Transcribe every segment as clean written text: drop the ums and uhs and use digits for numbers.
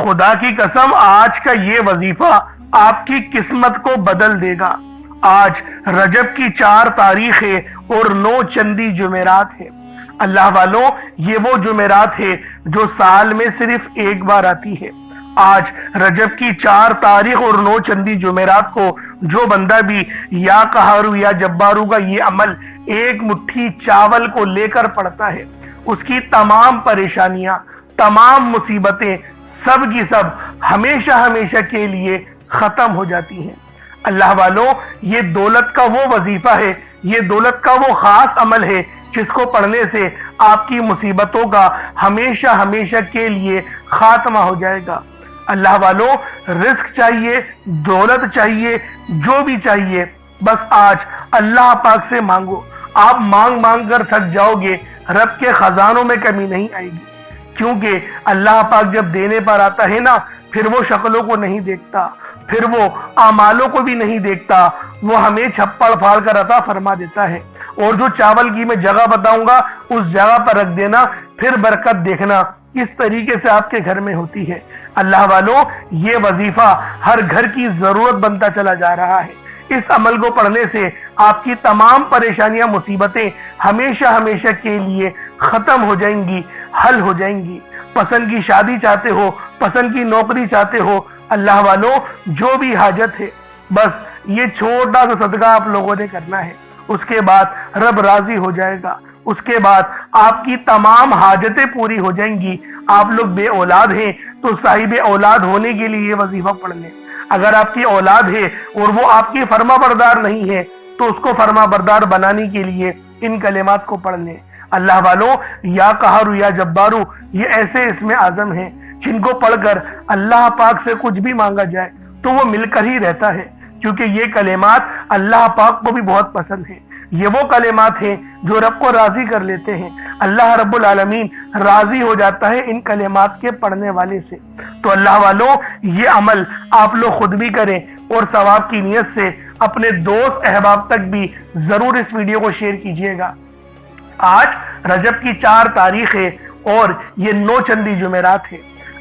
خدا کی قسم آج کا یہ وظیفہ آپ کی قسمت کو بدل دے گا۔ آج رجب کی 4 تاریخ ہے اور 9 چندی جمعرات ہے۔ اللہ والوں، یہ وہ جمعرات ہے جو سال میں صرف ایک بار آتی ہے۔ آج رجب کی 4 تاریخ اور 9 چندی جمعرات کو جو بندہ بھی یا قہارو یا جبارو کا یہ عمل ایک مٹھی چاول کو لے کر پڑتا ہے، اس کی تمام پریشانیاں، تمام مصیبتیں سب کی سب ہمیشہ ہمیشہ کے لیے ختم ہو جاتی ہیں۔ اللہ والوں، یہ دولت کا وہ وظیفہ ہے، یہ دولت کا وہ خاص عمل ہے جس کو پڑھنے سے آپ کی مصیبتوں کا ہمیشہ ہمیشہ کے لیے خاتمہ ہو جائے گا۔ اللہ والوں، رزق چاہیے، دولت چاہیے، جو بھی چاہیے، بس آج اللہ پاک سے مانگو۔ آپ مانگ مانگ کر تھک جاؤ گے، رب کے خزانوں میں کمی نہیں آئے گی، کیونکہ اللہ پاک جب دینے پر آتا ہے نا، پھر وہ شکلوں کو نہیں دیکھتا، پھر وہ اعمالوں کو بھی نہیں دیکھتا، وہ ہمیں چھپڑ پھاڑ کر عطا فرما دیتا ہے۔ اور جو چاول کی میں جگہ بتاؤں گا اس جگہ پر رکھ دینا، پھر برکت دیکھنا کس طریقے سے آپ کے گھر میں ہوتی ہے۔ اللہ والوں، یہ وظیفہ ہر گھر کی ضرورت بنتا چلا جا رہا ہے۔ اس عمل کو پڑھنے سے آپ کی تمام پریشانیاں، مصیبتیں ہمیشہ ہمیشہ کے لیے ختم ہو جائیں گی، حل ہو جائیں گی۔ پسند کی شادی چاہتے ہو، پسند کی نوکری چاہتے ہو، اللہ والوں، جو بھی حاجت ہے، بس یہ چھوٹا سا صدقہ آپ لوگوں نے کرنا ہے، اس کے بعد رب راضی ہو جائے گا۔ اس کے بعد آپ کی تمام حاجتیں پوری ہو جائیں گی۔ آپ لوگ بے اولاد ہیں تو صاحب اولاد ہونے کے لیے یہ وظیفہ پڑھ لیں۔ اگر آپ کی اولاد ہے اور وہ آپ کی فرما بردار نہیں ہے تو اس کو فرما بردار بنانے کے لیے ان کلمات کو پڑھ لیں۔ اللہ والوں، یا قہارو یا جبارو، یہ ایسے اسم اعظم ہیں جن کو پڑھ کر اللہ پاک سے کچھ بھی مانگا جائے تو وہ مل کر ہی رہتا ہے، کیونکہ یہ کلمات اللہ پاک کو بھی بہت پسند ہیں۔ یہ وہ کلمات ہیں جو رب کو راضی کر لیتے ہیں۔ اللہ رب العالمین راضی ہو جاتا ہے ان کلمات کے پڑھنے والے سے۔ تو اللہ والوں، یہ عمل آپ لوگ خود بھی کریں اور ثواب کی نیت سے اپنے دوست احباب تک بھی ضرور اس ویڈیو کو شیئر کیجیے گا۔ آج رجب کی 4 تاریخ ہے اور یہ 9 چندی جمعرات ہے۔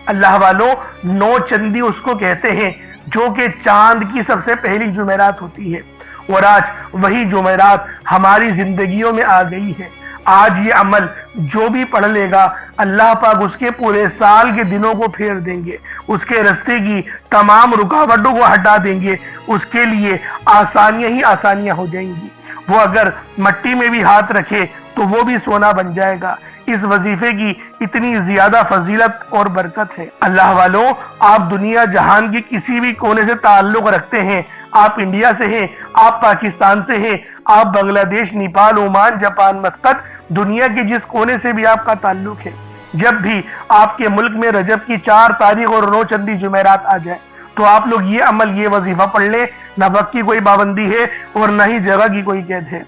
اللہ والوں، 9 چندی اس کو کہتے ہیں جو کہ چاند کی سب سے پہلی جمعرات ہوتی ہے، اور آج وہی جمعرات ہماری زندگیوں میں آ گئی ہے۔ آج یہ عمل جو بھی پڑھ لے گا، اللہ پاک اس کے پورے سال کے دنوں کو پھیر دیں گے، اس کے رستے کی تمام رکاوٹوں کو ہٹا دیں گے، اس کے لیے آسانیاں ہی آسانیاں ہو جائیں گی۔ وہ اگر مٹی میں بھی ہاتھ رکھے تو وہ بھی سونا بن جائے گا۔ اس وظیفے کی اتنی زیادہ فضیلت اور برکت ہے۔ اللہ والوں، آپ دنیا جہان کی کسی بھی کونے سے تعلق رکھتے ہیں، آپ انڈیا سے ہیں، آپ پاکستان سے ہیں، آپ بنگلہ دیش، نیپال، عمان، جاپان، مسقط، دنیا کے جس کونے سے بھی آپ کا تعلق ہے، جب بھی آپ کے ملک میں رجب کی 4 تاریخ اور 9 چندی جمعرات آ جائے تو آپ لوگ یہ عمل، یہ وظیفہ پڑھ لیں۔ نہ وقت کی کوئی پابندی ہے اور نہ ہی جگہ کی کوئی قید ہے۔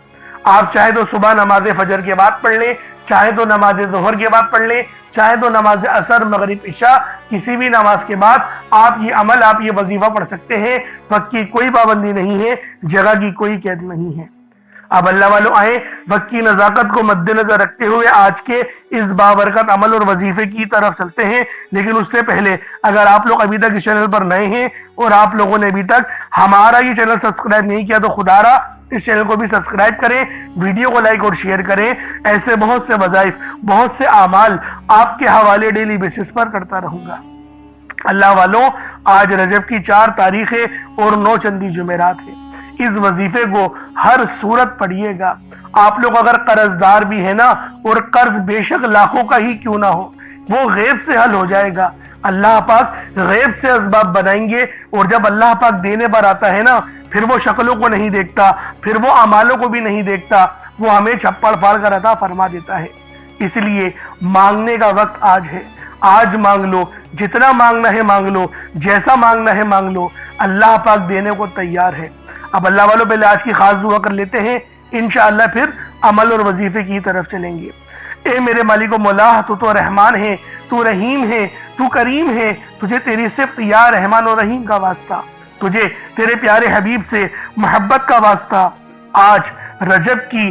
آپ چاہے تو صبح نماز فجر کے بعد پڑھ لیں، چاہے تو نماز ظہر کے بعد پڑھ لیں، چاہے تو نماز عصر، مغرب، عشاء، کسی بھی نماز کے بعد آپ یہ عمل، آپ یہ وظیفہ پڑھ سکتے ہیں۔ وقت کی کوئی پابندی نہیں ہے، جگہ کی کوئی قید نہیں ہے۔ اب اللہ والوں، آئیں وقت کی نزاکت کو مد نظر رکھتے ہوئے آج کے اس بابرکت عمل اور وظیفے کی طرف چلتے ہیں۔ لیکن اس سے پہلے اگر آپ لوگ ابھی تک اس چینل پر نئے ہیں اور آپ لوگوں نے ابھی تک ہمارا یہ چینل سبسکرائب نہیں کیا تو خدا را اس چینل کو بھی سبسکرائب کریں، ویڈیو کو لائک اور شیئر کریں۔ ایسے بہت سے وظائف، بہت سے اعمال آپ کے حوالے ڈیلی بیسس پر کرتا رہوں گا۔ اللہ والوں، آج رجب کی 4 تاریخ ہے اور 9 چندی جمعرات ہے۔ اس وظیفے کو ہر صورت پڑھیے گا۔ آپ لوگ اگر قرض دار بھی ہیں نا، اور قرض بے شک لاکھوں کا ہی کیوں نہ ہو، وہ غیب سے حل ہو جائے گا۔ اللہ پاک غیب سے اسباب بنائیں گے، اور جب اللہ پاک دینے پر آتا ہے نا، پھر وہ شکلوں کو نہیں دیکھتا، پھر وہ اعمالوں کو بھی نہیں دیکھتا، وہ ہمیں چھپڑ پھاڑ کر عطا فرما دیتا ہے۔ اس لیے مانگنے کا وقت آج ہے۔ آج مانگ لو، جتنا مانگنا ہے مانگ لو، جیسا مانگنا ہے مانگ لو، اللہ پاک دینے کو تیار ہے۔ اب اللہ والوں، پہلے آج کی خاص دعا کر لیتے ہیں، انشاءاللہ پھر عمل اور وظیفے کی طرف چلیں گے۔ اے میرے مالک و مولا، تو رحمان ہے، تو رحیم ہے، تو کریم ہے، تجھے تیری صفت یا رحمان و رحیم کا واسطہ، تجھے تیرے پیارے حبیب سے محبت کا واسطہ۔ آج رجب کی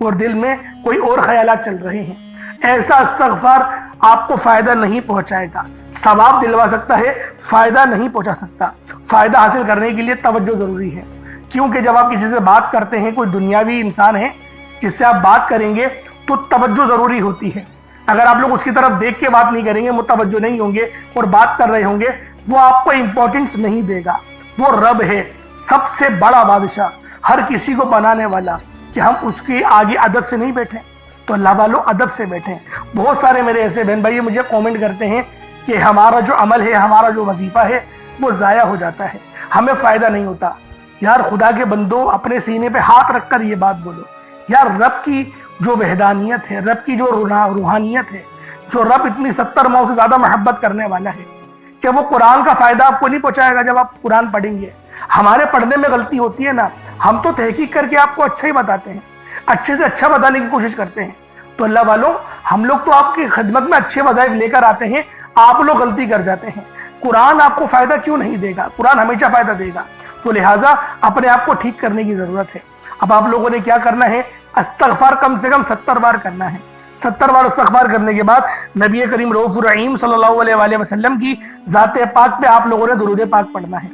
اور دل میں کوئی اور خیالات چل رہے ہیں۔ ایسا استغفار آپ کو فائدہ نہیں پہنچائے گا، ثواب دلوا سکتا ہے، فائدہ نہیں پہنچا سکتا۔ فائدہ حاصل کرنے کے لیے توجہ ضروری ہے، کیونکہ جب آپ کسی سے بات کرتے ہیں، کوئی دنیاوی انسان ہے جس سے آپ بات کریں گے تو توجہ ضروری ہوتی ہے۔ اگر آپ لوگ اس کی طرف دیکھ کے بات نہیں کریں گے، متوجہ نہیں ہوں گے اور بات کر رہے ہوں گے، وہ آپ کو امپورٹنس نہیں دے گا۔ وہ رب ہے، سب سے بڑا بادشاہ، ہر کسی کو بنانے والا، کہ ہم اس کے آگے ادب سے نہیں بیٹھیں۔ تو اللہ والوں ادب سے بیٹھیں۔ بہت سارے میرے ایسے بہن بھائی مجھے کومنٹ کرتے ہیں کہ ہمارا جو عمل ہے، ہمارا جو وظیفہ ہے وہ ضائع ہو جاتا ہے، ہمیں فائدہ نہیں ہوتا۔ یار خدا کے بندو، اپنے سینے پہ ہاتھ رکھ کر یہ بات بولو، یار رب کی جو وحدانیت ہے، رب کی جو روحانیت ہے، جو رب اتنی 70 ماؤں سے زیادہ محبت کرنے والا ہے، کہ وہ قرآن کا فائدہ آپ کو نہیں پہنچائے گا جب آپ قرآن پڑھیں گے۔ ہمارے پڑھنے میں غلطی ہوتی ہے نا، ہم تو تحقیق کر کے آپ کو اچھا ہی بتاتے ہیں، اچھے سے اچھا بتانے کی کوشش کرتے ہیں۔ تو اللہ والوں، ہم لوگ تو آپ کی خدمت میں اچھے وظائف لے کر آتے ہیں، آپ لوگ غلطی کر جاتے ہیں۔ قرآن آپ کو فائدہ کیوں نہیں دے گا؟ قرآن ہمیشہ فائدہ دے گا۔ تو لہٰذا اپنے آپ کو ٹھیک کرنے کی ضرورت ہے۔ اب آپ لوگوں نے کیا کرنا ہے؟ استغفار کم سے کم 70 بار کرنا ہے۔ 70 بار استغفار کرنے کے بعد نبی کریم رؤوف الرحیم صلی اللہ علیہ وآلہ وسلم کی ذات پاک پہ آپ لوگوں نے درود پاک پڑھنا ہے۔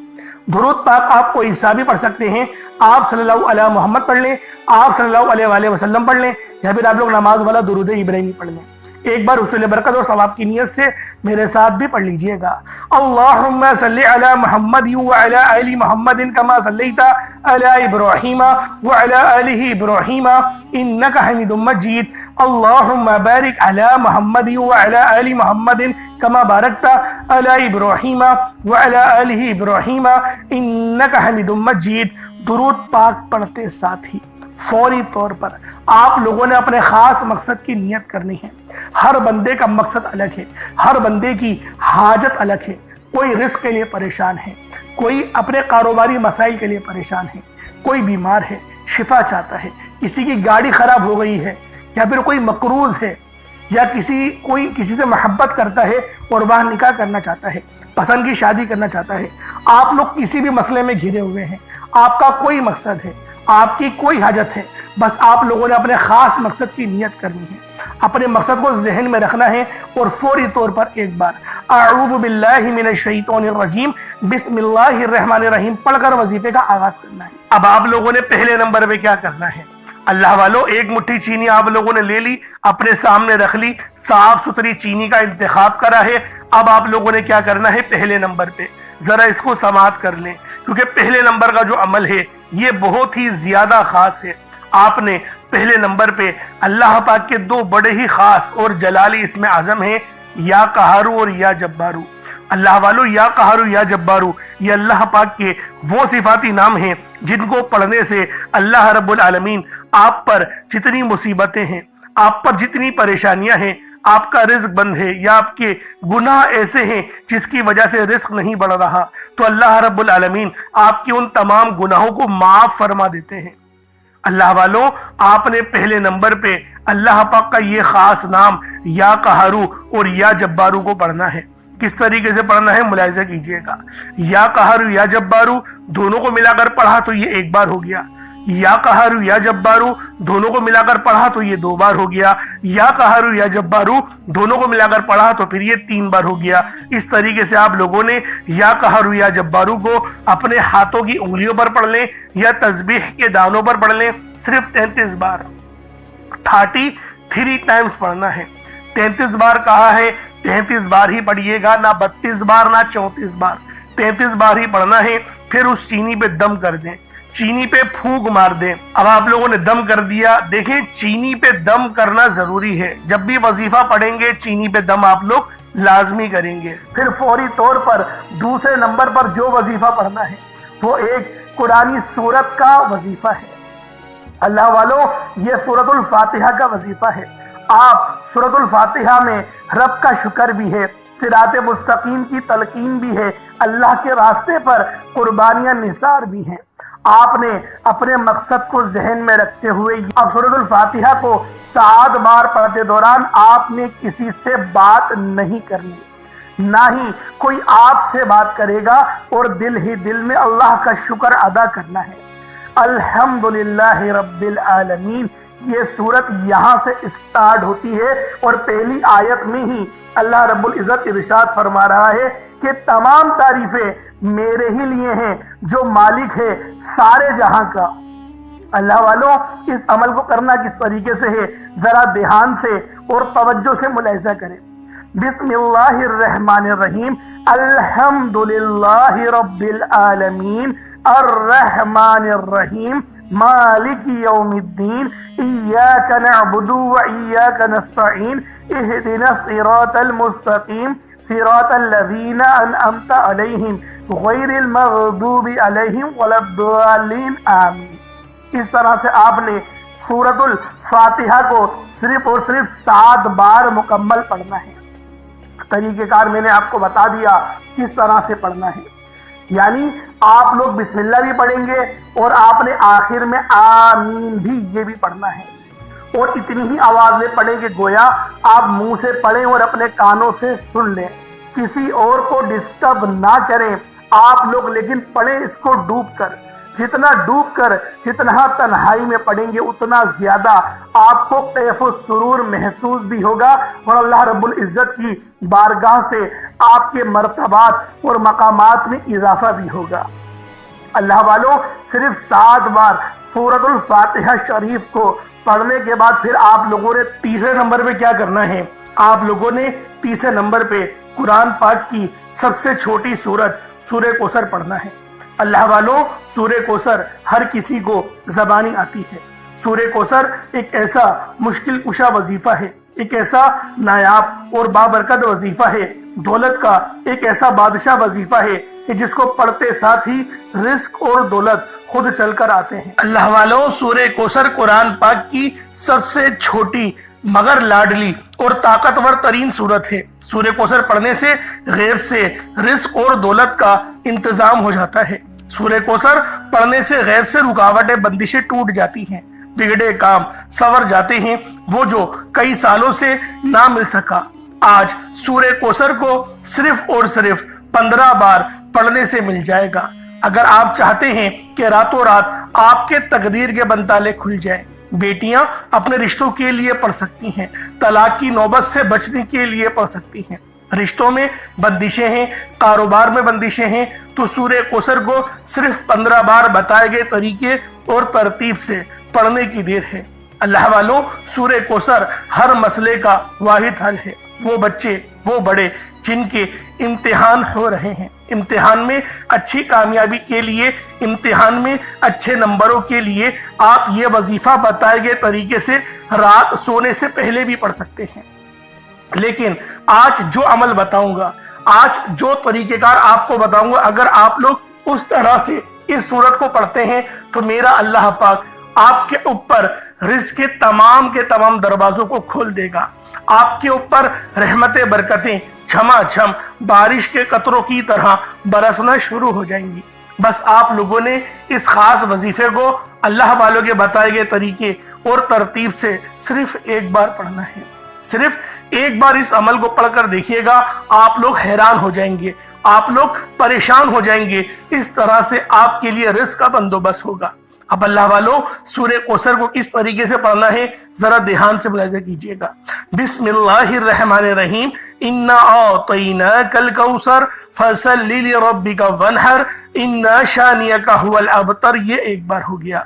درود پاک آپ کو عیسیٰ بھی پڑھ سکتے ہیں، آپ صلی اللہ علیہ محمد پڑھ لیں، آپ صلی اللہ علیہ وآلہ وسلم پڑھ لیں، یا پھر آپ لوگ نماز والا درود ابراہیمی پڑھ لیں۔ ایک بار حصول برکت اور ثواب کی نیت سے میرے ساتھ بھی پڑھ لیجئے گا۔ اللہم صلی علی محمد وعلی آل محمد کما صلیت علی ابراہیم وعلی آل ابراہیم انک حمید مجید۔ اللہم بارک علی محمد وعلی آل محمد کما بارکت علی ابراہیم وعلی آل ابراہیم انک حمید مجید۔ درود پاک پڑھتے ساتھ ہی فوری طور پر آپ لوگوں نے اپنے خاص مقصد کی نیت کرنی ہے۔ ہر بندے کا مقصد الگ ہے، ہر بندے کی حاجت الگ ہے۔ کوئی رزق کے لیے پریشان ہے، کوئی اپنے کاروباری مسائل کے لیے پریشان ہے، کوئی بیمار ہے شفا چاہتا ہے، کسی کی گاڑی خراب ہو گئی ہے، یا پھر کوئی مقروض ہے، یا کوئی کسی سے محبت کرتا ہے اور وہ نکاح کرنا چاہتا ہے، پسند کی شادی کرنا چاہتا ہے۔ آپ لوگ کسی بھی مسئلے میں گھرے ہوئے ہیں، آپ کا کوئی مقصد ہے، آپ کی کوئی حاجت ہے، بس آپ لوگوں نے اپنے خاص مقصد کی نیت کرنی ہے، اپنے مقصد کو ذہن میں رکھنا ہے، اور فوری طور پر ایک بار اعوذ باللہ من الشیطان الرجیم بسم اللہ الرحمن الرحیم پڑھ کر وظیفے کا آغاز کرنا ہے۔ اب آپ لوگوں نے پہلے نمبر پہ کیا کرنا ہے؟ اللہ والوں، ایک مٹھی چینی آپ لوگوں نے لے لی، اپنے سامنے رکھ لی، صاف ستھری چینی کا انتخاب کرا ہے۔ اب آپ لوگوں نے کیا کرنا ہے؟ پہلے نمبر پہ ذرا اس کو سماعت کر لیں، کیونکہ پہلے نمبر کا جو عمل ہے یہ بہت ہی زیادہ خاص ہے۔ آپ نے پہلے نمبر پہ اللہ پاک کے دو بڑے ہی خاص اور جلالی اسم اعظم ہیں، یا قہارو اور یا جبارو۔ اللہ والو، یا قہارو یا جبارو یہ اللہ پاک کے وہ صفاتی نام ہیں جن کو پڑھنے سے اللہ رب العالمین آپ پر جتنی مصیبتیں ہیں، آپ پر جتنی پریشانیاں ہیں، آپ کا رزق بند ہے، یا آپ کے گناہ ایسے ہیں جس کی وجہ سے رزق نہیں بڑھ رہا، تو اللہ رب العالمین آپ کی ان تمام گناہوں کو معاف فرما دیتے ہیں۔ اللہ والوں، آپ نے پہلے نمبر پہ اللہ پاک کا یہ خاص نام یا قہارو اور یا جبارو کو پڑھنا ہے۔ کس طریقے سے پڑھنا ہے ملاحظہ کیجئے گا۔ یا قہارو یا جبارو دونوں کو ملا کر پڑھا تو یہ ایک بار ہو گیا، یا قہارو یا جبارو دونوں کو ملا کر پڑھا تو یہ 2 بار ہو گیا، یا قہارو یا جبارو دونوں کو ملا کر پڑھا تو پھر یہ 3 بار ہو گیا۔ اس طریقے سے آپ لوگوں نے یا قہارو یا جبارو کو اپنے ہاتھوں کی انگلیوں پر پڑھ لیں یا تسبیح کے دانوں پر پڑھ لیں، صرف 33 بار 33 ٹائمز پڑھنا ہے۔ 33 بار کہا ہے، 33 بار ہی پڑھیے گا، نہ 32 بار نہ 34 بار، 33 بار ہی پڑھنا ہے۔ پھر اس چینی پہ دم کر دیں، چینی پہ پھونک مار دیں۔ اب آپ لوگوں نے دم کر دیا، دیکھیں چینی پہ دم کرنا ضروری ہے، جب بھی وظیفہ پڑھیں گے چینی پہ دم آپ لوگ لازمی کریں گے۔ پھر فوری طور پر دوسرے نمبر پر جو وظیفہ پڑھنا ہے وہ ایک قرآنی سورت کا وظیفہ ہے۔ اللہ والوں، یہ سورۃ الفاتحہ کا وظیفہ ہے۔ آپ سورۃ الفاتحہ میں رب کا شکر بھی ہے، صراط مستقیم کی تلقین بھی ہے، اللہ کے راستے پر قربانیاں نثار بھی ہیں۔ آپ نے اپنے مقصد کو ذہن میں رکھتے ہوئے اب سورۃ الفاتحہ کو 7 بار پڑھتے دوران آپ نے کسی سے بات نہیں کرنی، نہ ہی کوئی آپ سے بات کرے گا، اور دل ہی دل میں اللہ کا شکر ادا کرنا ہے۔ الحمدللہ رب العالمین یہ صورت یہاں سے اسٹارٹ ہوتی ہے اور پہلی آیت میں ہی اللہ رب العزت ارشاد فرما رہا ہے کہ تمام تعریفیں میرے ہی لیے ہیں جو مالک ہے سارے جہاں کا۔ اللہ والوں، اس عمل کو کرنا کس طریقے سے ہے ذرا دھیان سے اور توجہ سے ملاحظہ کریں۔ بسم اللہ الرحمن الرحیم، الحمدللہ رب العالمین، الرحمن الرحیم، مالک یوم الدین، ایاک نعبد و ایاک نستعین، اہدنا الصراط المستقیم، صراط الذین انعمت علیہم غیر المغضوب علیہم ولا الضالین، آمین۔ اس طرح سے آپ نے سورۃ الفاتحہ کو صرف اور صرف 7 بار مکمل پڑھنا ہے۔ طریقہ کار میں نے آپ کو بتا دیا کس طرح سے پڑھنا ہے، یعنی آپ لوگ بسم اللہ بھی پڑھیں گے اور آپ نے آخر میں آمین بھی یہ بھی پڑھنا ہے، اور اتنی ہی آواز میں پڑھیں کہ گویا آپ منہ سے پڑھیں اور اپنے کانوں سے سن لیں، کسی اور کو ڈسٹرب نہ کریں آپ لوگ، لیکن پڑھیں اس کو ڈوب کر۔ جتنا ڈوب کر، جتنا تنہائی میں پڑھیں گے اتنا زیادہ آپ کو کیف و سرور محسوس بھی ہوگا اور اللہ رب العزت کی بارگاہ سے آپ کے مرتبات اور مقامات میں اضافہ بھی ہوگا۔ اللہ والوں، صرف 7 بار سورۃ الفاتحہ شریف کو پڑھنے کے بعد پھر آپ لوگوں نے تیسرے نمبر پہ کیا کرنا ہے؟ آپ لوگوں نے تیسرے نمبر پہ قرآن پاک کی سب سے چھوٹی سورت سورہ کوثر پڑھنا ہے۔ اللہ والوں، سورہ کوثر ہر کسی کو زبانی آتی ہے۔ سورہ کوثر ایک ایسا مشکل کشا وظیفہ ہے، ایک ایسا نایاب اور بابرکت وظیفہ ہے، دولت کا ایک ایسا بادشاہ وظیفہ ہے کہ جس کو پڑھتے ساتھ ہی رزق اور دولت خود چل کر آتے ہیں۔ اللہ والوں، سورہ کوثر قرآن پاک کی سب سے چھوٹی مگر لاڈلی اور طاقتور ترین صورت ہے۔ سورہ کوثر پڑھنے سے غیب سے رزق اور دولت کا انتظام ہو جاتا ہے۔ سورہ کوثر پڑھنے سے غیب سے رکاوٹیں بندشیں ٹوٹ جاتی ہیں، بگڑے کام سنور جاتے ہیں، وہ جو کئی سالوں سے نہ مل سکا آج سورہ کوثر کو صرف اور صرف 15 بار پڑھنے سے مل جائے گا۔ اگر آپ چاہتے ہیں کہ راتوں رات آپ کے تقدیر کے بنتالے کھل جائیں، بیٹیاں اپنے رشتوں کے لیے پڑھ سکتی ہیں، طلاق کی نوبت سے بچنے کے لیے پڑھ سکتی ہیں، رشتوں میں بندشیں ہیں، کاروبار میں بندشیں ہیں، تو سورہ کوثر کو صرف 15 بار بتائے گئے طریقے اور ترتیب سے پڑھنے کی دیر ہے۔ اللہ والوں، سورہ کوثر ہر مسئلے کا واحد حل ہے۔ وہ بچے، وہ بڑے جن کے امتحان ہو رہے ہیں، امتحان میں اچھی کامیابی کے لیے، امتحان میں اچھے نمبروں کے لیے آپ یہ وظیفہ بتائے گئے طریقے سے رات سونے سے پہلے بھی پڑھ سکتے ہیں۔ لیکن آج جو عمل بتاؤں گا، آج جو طریقہ کار آپ کو بتاؤں گا، اگر آپ لوگ اس طرح سے اس سورت کو پڑھتے ہیں تو میرا اللہ پاک آپ کے اوپر رزق کے تمام دروازوں کو کھول دے گا۔ آپ کے اوپر رحمت برکتیں چھما چھم بارش کے قطروں کی طرح برسنا شروع ہو جائیں گی۔ بس آپ لوگوں نے اس خاص وظیفے کو اللہ والوں کے بتائے گئے طریقے اور ترتیب سے صرف ایک بار پڑھنا ہے۔ صرف ایک بار اس عمل کو پڑھ کر دیکھیے گا، آپ لوگ حیران ہو جائیں گے، آپ لوگ پریشان ہو جائیں گے، اس طرح سے آپ کے لیے رزق کا بندوبست ہوگا۔ اب اللہ والوں، سورہ کوثر کو کس طریقے سے پڑھنا ہے ذرا دھیان سے ملاحظہ کیجئے گا۔ بسم اللہ الرحمن الرحیم، انا اعطیناک الکوثر فصل لربک وانحر ان شانئک هو الابتر، یہ ایک بار ہو گیا۔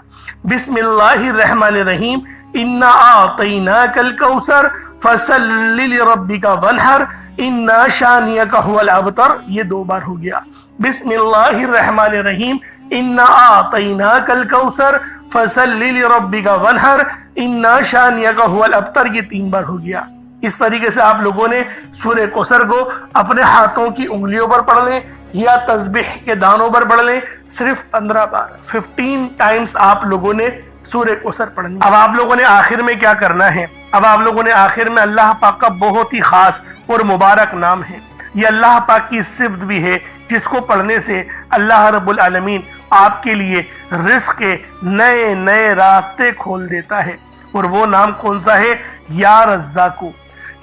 بسم اللہ الرحمن الرحیم، انا اعطیناک الکوثر فصل لربک وانحر ان شانئک هو الابتر، یہ 2 بار ہو گیا۔ بسم اللہ الرحمن الرحیم، انا اعطیناک الکوثر فصل لربک وانحر ان شانئک هو الابتر، یہ 3 بار ہو گیا۔ اس طریقے سے آپ لوگوں نے سورہ کوثر کو اپنے ہاتھوں کی انگلیوں پر پڑھ لیں یا تسبیح کے دانوں پر پڑھ لیں، صرف 15 بار 15 ٹائمز آپ لوگوں نے سورہ کوثر پڑھنی۔ اب آپ لوگوں نے آخر میں کیا کرنا ہے؟ اب آپ لوگوں نے آخر میں اللہ پاک کا بہت ہی خاص اور مبارک نام ہے، یہ اللہ پاک کی صفت بھی ہے جس کو پڑھنے سے اللہ رب العالمین آپ کے لیے رزق کے نئے نئے راستے کھول دیتا ہے، اور وہ نام کون سا ہے؟ یا رزاقو۔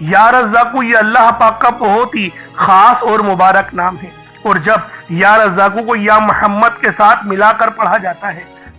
یا رزاقو یہ اللہ پاک کا بہت ہی خاص اور مبارک نام ہے، اور جب یا رزاقو کو یا محمد کے ساتھ ملا کر پڑھا جاتا ہے